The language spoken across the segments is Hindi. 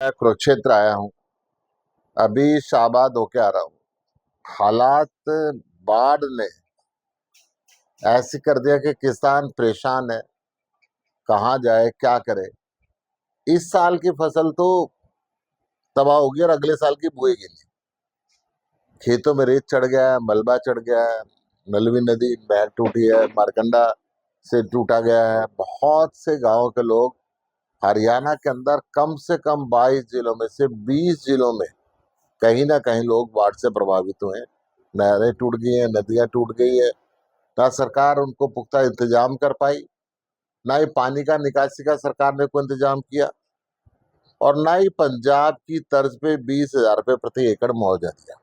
मैं कुरुक्षेत्र आया हूँ। अभी शाबाद होके आ रहा हूँ। हालात बाढ़ ने ऐसे कर दिया कि किसान परेशान है, कहाँ जाए क्या करे। इस साल की फसल तो तबाह होगी और अगले साल की बोएगी नहीं। खेतों में रेत चढ़ गया है, मलबा चढ़ गया है, नलवी नदी बह टूटी है, मारकंडा से टूटा गया है। बहुत से गांव के लोग हरियाणा के अंदर कम से कम 22 जिलों में से 20 जिलों में कहीं ना कहीं लोग बाढ़ से प्रभावित हुए हैं। नहरें टूट गई हैं, नदियां टूट गई है। ना सरकार उनको पुख्ता इंतजाम कर पाई, ना ही पानी का निकासी का सरकार ने कोई इंतजाम किया, और ना ही पंजाब की तर्ज पे 20,000 रुपये प्रति एकड़ मुआवजा दिया।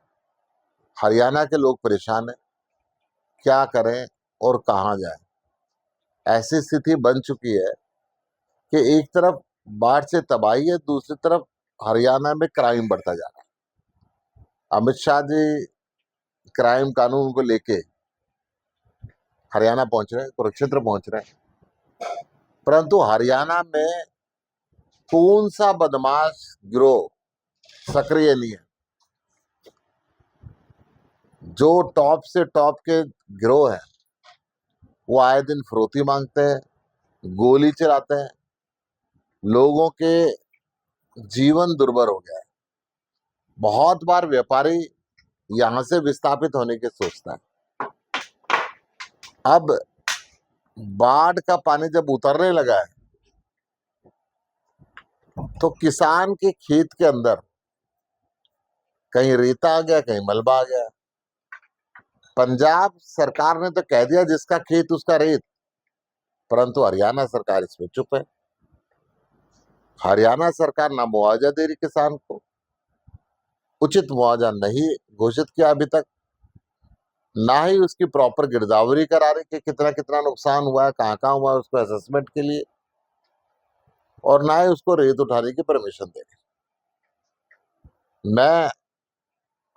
हरियाणा के लोग परेशान हैं, क्या करें और कहाँ जाएं। ऐसी स्थिति बन चुकी है कि एक तरफ बाढ़ से तबाही है, दूसरी तरफ हरियाणा में क्राइम बढ़ता जा रहा है। अमित शाह जी क्राइम कानून को लेके हरियाणा पहुंच रहे हैं, कुरुक्षेत्र पहुंच रहे हैं, परंतु हरियाणा में कौन सा बदमाश गिरोह सक्रिय नहीं है। जो टॉप से टॉप के गिरोह हैं वो आए दिन फिरौती मांगते हैं, गोली चलाते हैं। लोगों के जीवन दुर्भर हो गया है। बहुत बार व्यापारी यहां से विस्थापित होने की सोचता है। अब बाढ़ का पानी जब उतरने लगा है तो किसान के खेत के अंदर कहीं रेता आ गया, कहीं मलबा आ गया। पंजाब सरकार ने तो कह दिया जिसका खेत उसका रेत, परंतु हरियाणा सरकार इसमें चुप है। हरियाणा सरकार ना मुआवजा दे रही किसान को, उचित मुआवजा नहीं घोषित किया अभी तक, ना ही उसकी प्रॉपर गिरदावरी करा रही कि कितना कितना नुकसान हुआ है, कहाँ कहाँ हुआ है उसको असेसमेंट के लिए, और ना ही उसको रेत उठाने की परमिशन दे रही। मैं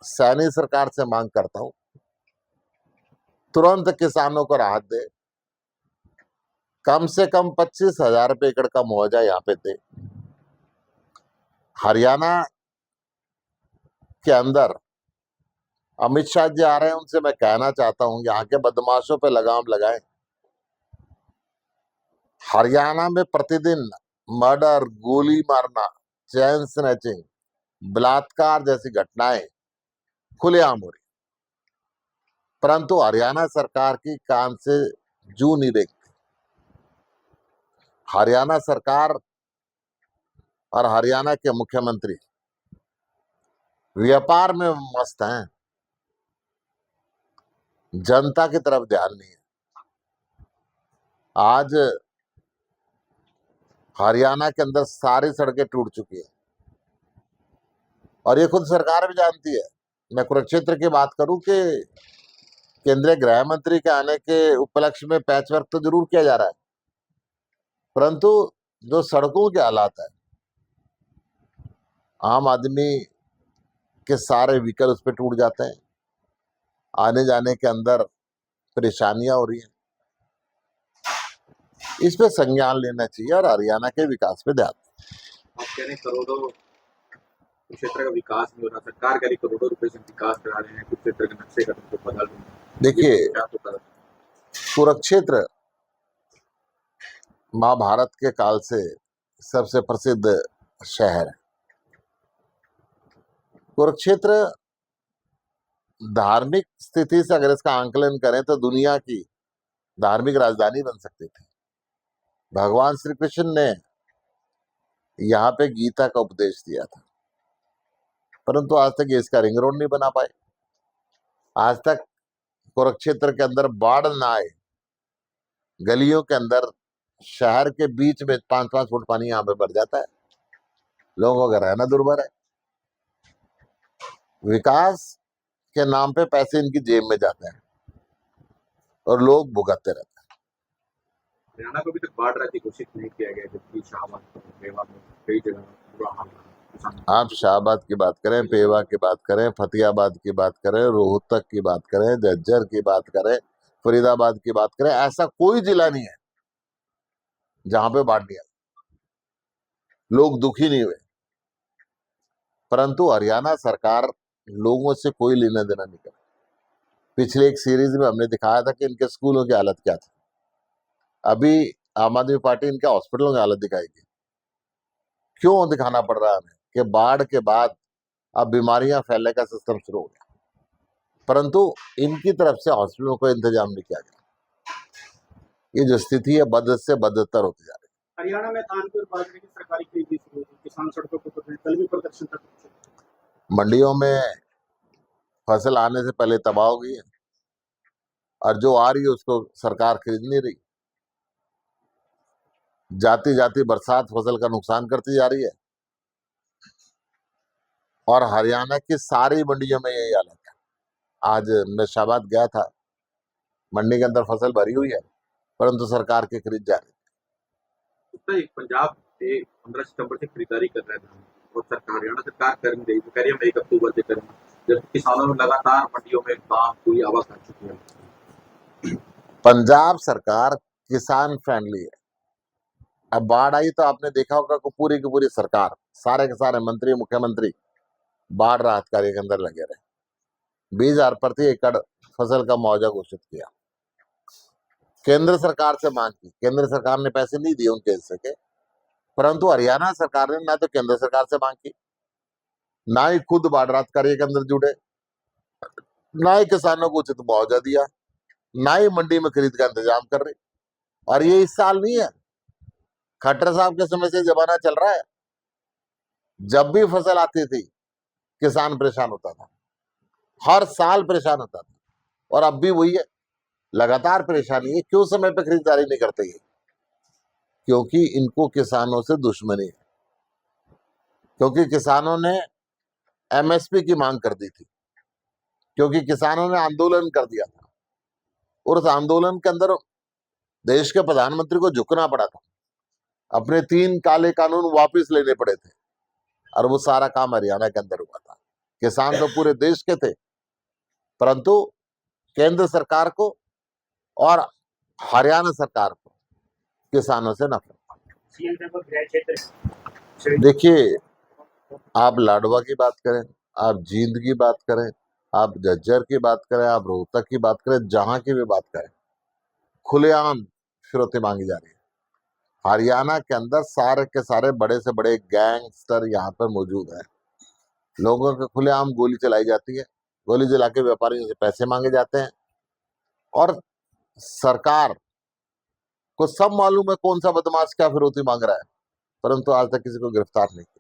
सैनी सरकार से मांग करता हूं तुरंत किसानों को राहत दे, कम से कम 25,000 रुपये एकड़ का मुआवजा यहाँ पे दे। हरियाणा के अंदर अमित शाह जी आ रहे हैं, उनसे मैं कहना चाहता हूं यहाँ के बदमाशों पे लगाम लगाएं। हरियाणा में प्रतिदिन मर्डर, गोली मारना, चैन स्नैचिंग, बलात्कार जैसी घटनाएं खुलेआम हो रही, परंतु हरियाणा सरकार की कान से जू नहीं देखती। हरियाणा सरकार और हरियाणा के मुख्यमंत्री व्यापार में मस्त हैं, जनता की तरफ ध्यान नहीं है। आज हरियाणा के अंदर सारी सड़कें टूट चुकी है और ये खुद सरकार भी जानती है। मैं कुरुक्षेत्र की बात करूं कि केंद्रीय गृह मंत्री के आने के उपलक्ष्य में पैच वर्क तो जरूर किया जा रहा है, परंतु जो सड़कों के हालात है, आम आदमी के सारे व्हीकल उस पर टूट जाते हैं, आने जाने के अंदर परेशानियां हो रही हैं। इस पे संज्ञान लेना चाहिए और हरियाणा के विकास पे ध्यान। आप कह रहे हैं करोड़ों क्षेत्र का विकास नहीं हो रहा, सरकार कह रही करोड़ों रुपए से विकास करा रहे हैं, कुछ क्षेत्र के नक्शे का तुमको बदल रहे हैं। देखिए, कुरुक्षेत्र महाभारत के काल से सबसे प्रसिद्ध शहर है। कुरुक्षेत्र धार्मिक स्थिति से अगर इसका आंकलन करें तो दुनिया की धार्मिक राजधानी बन सकती थी। भगवान श्री कृष्ण ने यहाँ पे गीता का उपदेश दिया था, परंतु आज तक ये इसका रिंग रोड नहीं बना पाए। आज तक कुरुक्षेत्र के अंदर बाढ़ ना आए, गलियों के अंदर शहर के बीच में 5-5 फुट पानी यहाँ पे भर जाता है। लोगों का रहना दुर्भर है। विकास के नाम पे पैसे इनकी जेब में जाते हैं और लोग भुगतते रहते हैं। हरियाणा को अभी तक बाढ़ राज्य घोषित नहीं किया गया, जबकि शाहबाद, पेवा में कई जगह बुरा हाल है। आप शाहबाद की बात करें, पेवा की बात करें, फतेहाबाद की बात करें, रोहतक की बात करें, झज्जर की बात करें, फरीदाबाद की बात करें, ऐसा कोई जिला नहीं है जहां पे बाढ़ नहीं आई, लोग दुखी नहीं हुए। परंतु हरियाणा सरकार लोगों से कोई लेना देना नहीं कर। पिछले एक सीरीज में हमने दिखाया था कि इनके स्कूलों की हालत क्या थी। अभी आम आदमी पार्टी इनके हॉस्पिटलों की हालत दिखाएगी। क्यों दिखाना पड़ रहा है हमें कि बाढ़ के बाद अब बीमारियां फैलने का सिस्टम शुरू हो गया, परंतु इनकी तरफ से हॉस्पिटलों को इंतजाम नहीं किया गया। ये जो स्थिति है बद से बदतर होती जा रही है। हरियाणा में धान की और बाजरे की सरकारी खरीदी शुरू हुई, किसान सड़कों पर उतरे, कल भी प्रदर्शन तक पहुंचे। मंडियों में फसल आने से पहले तबाह हो गई है और जो आ रही है उसको सरकार खरीद नहीं रही। जाती जाती बरसात फसल का नुकसान करती जा रही है और हरियाणा की सारी मंडियों में यही हालत है। आज मैं शाबाद गया था, मंडी के अंदर फसल भरी हुई है परंतु सरकार की खरीद जारी। पंजाब 15 सितंबर से खरीदारी कर रहा है धान और सरकार हरियाणा सरकार कर नहीं रही, कह रही है 1 अक्टूबर से करेंगे, जबकि किसानों में लगातार मंडियों में दाम पूरी आवक आ चुकी है। पंजाब सरकार किसान फ्रेंडली है। अब बाढ़ आई तो आपने देखा होगा कि पूरी की पूरी सरकार, सारे के सारे मंत्री मुख्यमंत्री बाढ़ राहत कार्य के अंदर लगे रहे। 20,000 प्रति एकड़ फसल का मुआवजा घोषित किया। केंद्र सरकार से मांग की, केंद्र सरकार ने पैसे नहीं दिए उनके हिस्से के, परंतु हरियाणा सरकार ने ना तो केंद्र सरकार से मांग की, ना ही खुद बाढ़ राहत कार्य के अंदर जुड़े, ना ही किसानों को उचित मुआवजा दिया, ना ही मंडी में खरीद का इंतजाम कर रही। और ये इस साल नहीं है, खट्टर साहब के समय से जमाना चल रहा है। जब भी फसल आती थी किसान परेशान होता था, हर साल परेशान होता था और अब भी वही है, लगातार परेशानी है। क्यों समय पे खरीदारी नहीं करते ये? क्योंकि इनको किसानों से दुश्मनी है, क्योंकि किसानों ने एमएसपी की मांग कर दी थी, क्योंकि किसानों ने आंदोलन कर दिया था और उस आंदोलन के अंदर देश के प्रधानमंत्री को झुकना पड़ा था, अपने 3 काले कानून वापस लेने पड़े थे और वो सारा काम हरियाणा के अंदर हुआ था। किसान तो पूरे देश के थे, परंतु केंद्र सरकार को और हरियाणा सरकार को किसानों से नफरत। देखिए, आप लाडवा की बात करें, आप जींद की बात करें, आप झज्जर की बात करें, आप रोहतक की बात करें, जहां की भी बात करें, खुलेआम फिरौती मांगी जा रही है। हरियाणा के अंदर सारे के सारे बड़े से बड़े गैंगस्टर यहाँ पर मौजूद हैं। लोगों के खुलेआम गोली चलाई जाती है, गोली चला के व्यापारियों से पैसे मांगे जाते हैं और सरकार को सब मालूम है कौन सा बदमाश क्या फिरौती मांग रहा है, परंतु आज तक किसी को गिरफ्तार नहीं किया।